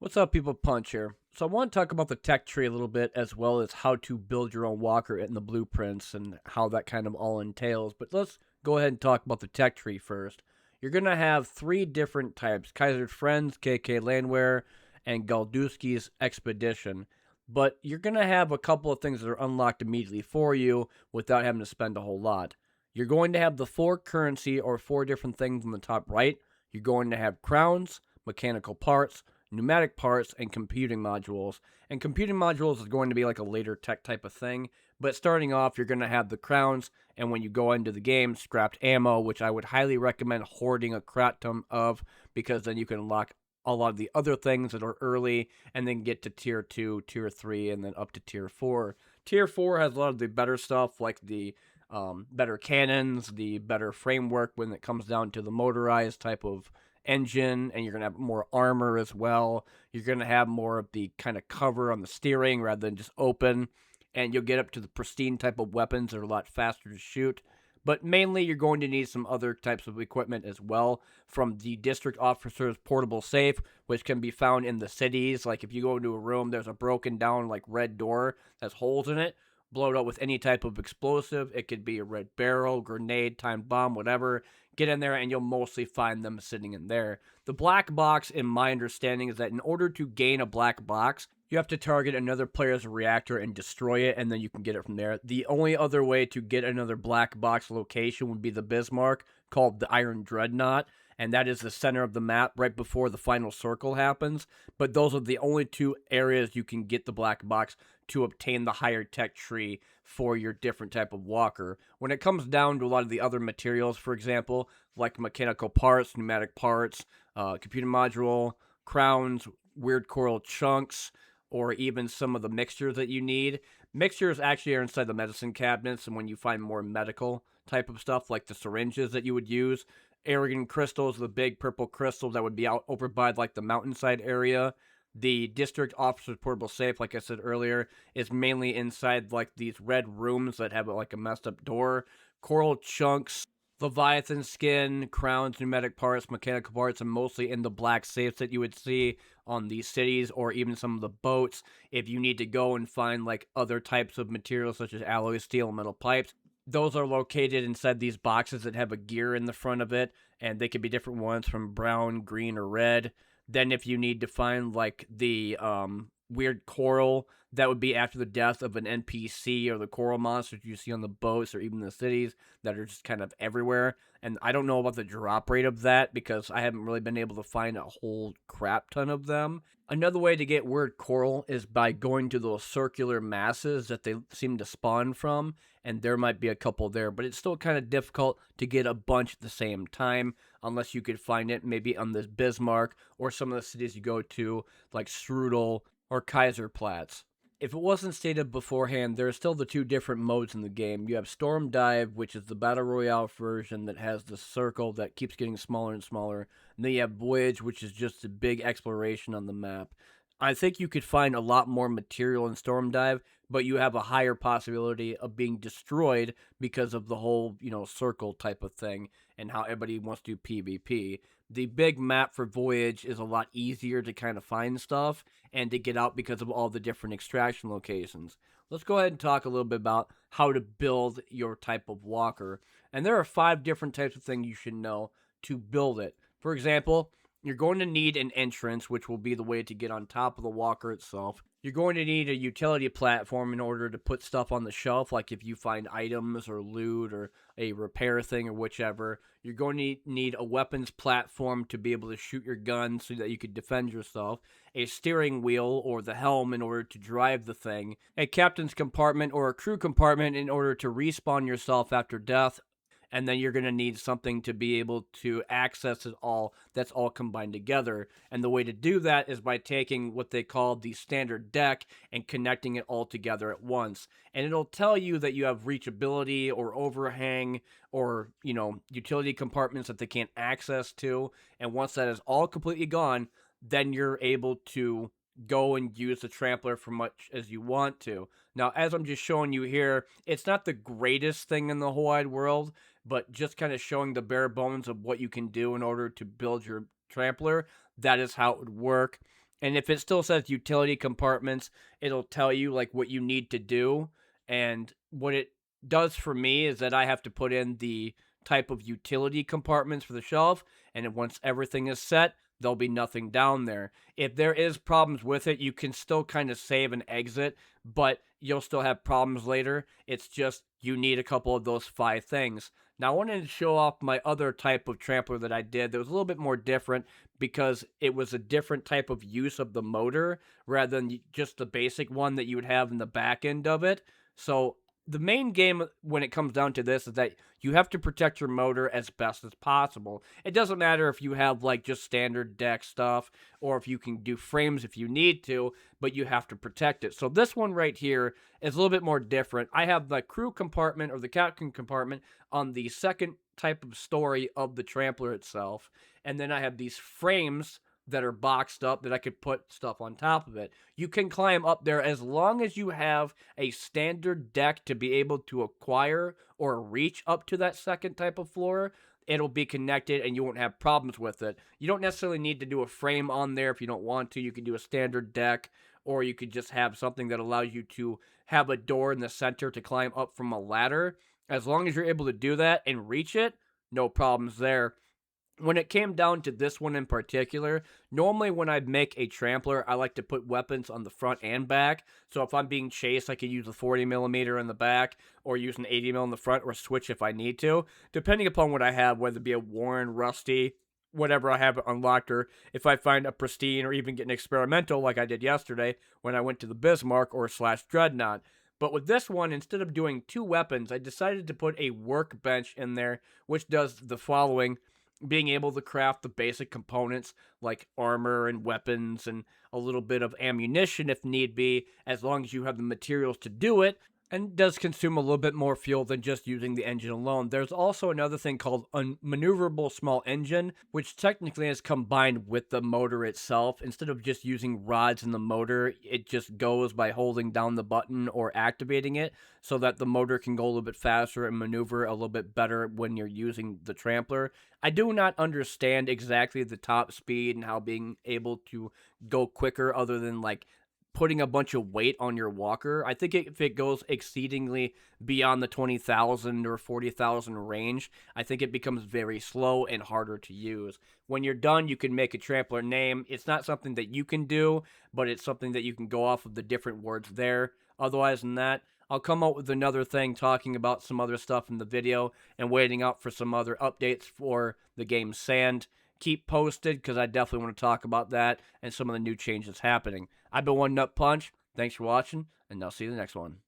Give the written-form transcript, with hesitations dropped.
What's up, people? Punch here. So, I want to talk about the tech tree a little bit, as well as how to build your own walker in the blueprints and how that kind of all entails. But let's go ahead and talk about the tech tree first. You're going to have three different types: Kaiser's Friends, KK Landwehr, and Galdowski's Expedition. But you're going to have a couple of things that are unlocked immediately for you without having to spend a whole lot. You're going to have the four currency or four different things on the top right. You're going to have crowns, mechanical parts, pneumatic parts, and computing modules. And computing modules is going to be like a later tech type of thing. But starting off, you're going to have the crowns, and when you go into the game, scrapped ammo, which I would highly recommend hoarding a crap ton of, because then you can unlock a lot of the other things that are early, and then get to tier 2, tier 3, and then up to tier 4. Tier 4 has a lot of the better stuff, like the better cannons, the better framework when it comes down to the motorized type of engine, and you're going to have more armor as well. You're going to have more of the kind of cover on the steering rather than just open, and you'll get up to the pristine type of weapons that are a lot faster to shoot. But mainly, you're going to need some other types of equipment as well, from the district officer's portable safe, which can be found in the cities. Like if you go into a room, there's a broken down like red door that has holes in it. Blow it up with any type of explosive. It could be a red barrel, grenade, timed bomb, whatever. Get in there and you'll mostly find them sitting in there. The black box, in my understanding, is that in order to gain a black box, you have to target another player's reactor and destroy it, and then you can get it from there. The only other way to get another black box location would be the Bismarck, called the Iron Dreadnought, and that is the center of the map right before the final circle happens. But those are the only two areas you can get the black box to obtain the higher tech tree for your different type of walker. When it comes down to a lot of the other materials, for example, like mechanical parts, pneumatic parts, computer module, crowns, weird coral chunks, or even some of the mixtures that you need. Mixtures actually are inside the medicine cabinets, and when you find more medical type of stuff, like the syringes that you would use, Aragon crystals, the big purple crystals that would be out over by like the mountainside area. The district officer's portable safe, like I said earlier, is mainly inside like these red rooms that have like a messed up door. Coral chunks, Leviathan skin, crowns, pneumatic parts, mechanical parts, and mostly in the black safes that you would see on these cities or even some of the boats. If you need to go and find like other types of materials such as alloy steel and metal pipes, those are located inside these boxes that have a gear in the front of it, and they could be different ones from brown, green, or red. Then if you need to find like the weird coral, that would be after the death of an NPC or the coral monsters you see on the boats or even the cities that are just kind of everywhere. And I don't know about the drop rate of that because I haven't really been able to find a whole crap ton of them. Another way to get weird coral is by going to those circular masses that they seem to spawn from, and there might be a couple there, but it's still kind of difficult to get a bunch at the same time unless you could find it maybe on this Bismarck or some of the cities you go to, like Strudel or Kaiserplatz. If it wasn't stated beforehand, there are still the two different modes in the game. You have Storm Dive, which is the Battle Royale version that has the circle that keeps getting smaller and smaller. And then you have Voyage, which is just a big exploration on the map. I think you could find a lot more material in Storm Dive, but you have a higher possibility of being destroyed because of the whole, circle type of thing and how everybody wants to do PvP. The big map for Voyage is a lot easier to kind of find stuff and to get out because of all the different extraction locations. Let's go ahead and talk a little bit about how to build your type of walker. And there are 5 different types of things you should know to build it. For example, you're going to need an entrance, which will be the way to get on top of the walker itself. You're going to need a utility platform in order to put stuff on the shelf, like if you find items or loot or a repair thing or whichever. You're going to need a weapons platform to be able to shoot your gun so that you could defend yourself, a steering wheel or the helm in order to drive the thing, a captain's compartment or a crew compartment in order to respawn yourself after death, and then you're going to need something to be able to access it all that's all combined together. And the way to do that is by taking what they call the standard deck and connecting it all together at once. And it'll tell you that you have reachability or overhang or, utility compartments that they can't access to. And once that is all completely gone, then you're able to go and use the Trampler for much as you want to. Now, as I'm just showing you here, it's not the greatest thing in the whole wide world, but just kind of showing the bare bones of what you can do in order to build your Trampler. That is how it would work. And if it still says utility compartments, it'll tell you like what you need to do. And what it does for me is that I have to put in the type of utility compartments for the shelf. And then once everything is set, there'll be nothing down there. If there is problems with it, you can still kind of save and exit, but you'll still have problems later. It's just you need a couple of those 5 things. Now, I wanted to show off my other type of trampler that I did that was a little bit more different because it was a different type of use of the motor rather than just the basic one that you would have in the back end of it. So the main game when it comes down to this is that you have to protect your motor as best as possible. It doesn't matter if you have like just standard deck stuff or if you can do frames if you need to, but you have to protect it. So this one right here is a little bit more different. I have the crew compartment or the captain compartment on the second type of story of the Trampler itself, and then I have these frames that are boxed up that I could put stuff on top of it. You can climb up there as long as you have a standard deck to be able to acquire or reach up to that second type of floor. It'll be connected and you won't have problems with it. You don't necessarily need to do a frame on there if you don't want to. You can do a standard deck, or you could just have something that allows you to have a door in the center to climb up from a ladder. As long as you're able to do that and reach it, no problems there. When it came down to this one in particular, normally when I make a trampler, I like to put weapons on the front and back. So if I'm being chased, I could use a 40 millimeter in the back or use an 80 mil in the front or switch if I need to, depending upon what I have, whether it be a Warren, Rusty, whatever I have unlocked, or if I find a pristine or even get an experimental like I did yesterday when I went to the Bismarck or slash Dreadnought. But with this one, instead of doing 2 weapons, I decided to put a workbench in there, which does the following: being able to craft the basic components like armor and weapons and a little bit of ammunition if need be, as long as you have the materials to do it, and does consume a little bit more fuel than just using the engine alone. There's also another thing called a maneuverable small engine, which technically is combined with the motor itself. Instead of just using rods in the motor, it just goes by holding down the button or activating it so that the motor can go a little bit faster and maneuver a little bit better when you're using the Trampler. I do not understand exactly the top speed and how being able to go quicker other than like putting a bunch of weight on your walker. I think if it goes exceedingly beyond the 20,000 or 40,000 range, I think it becomes very slow and harder to use. When you're done, you can make a Trampler name. It's not something that you can do, but it's something that you can go off of the different words there. Otherwise than that, I'll come up with another thing talking about some other stuff in the video and waiting out for some other updates for the game Sand. Keep posted because I definitely want to talk about that and some of the new changes happening. I've been One Nut Punch. Thanks for watching, and I'll see you in the next one.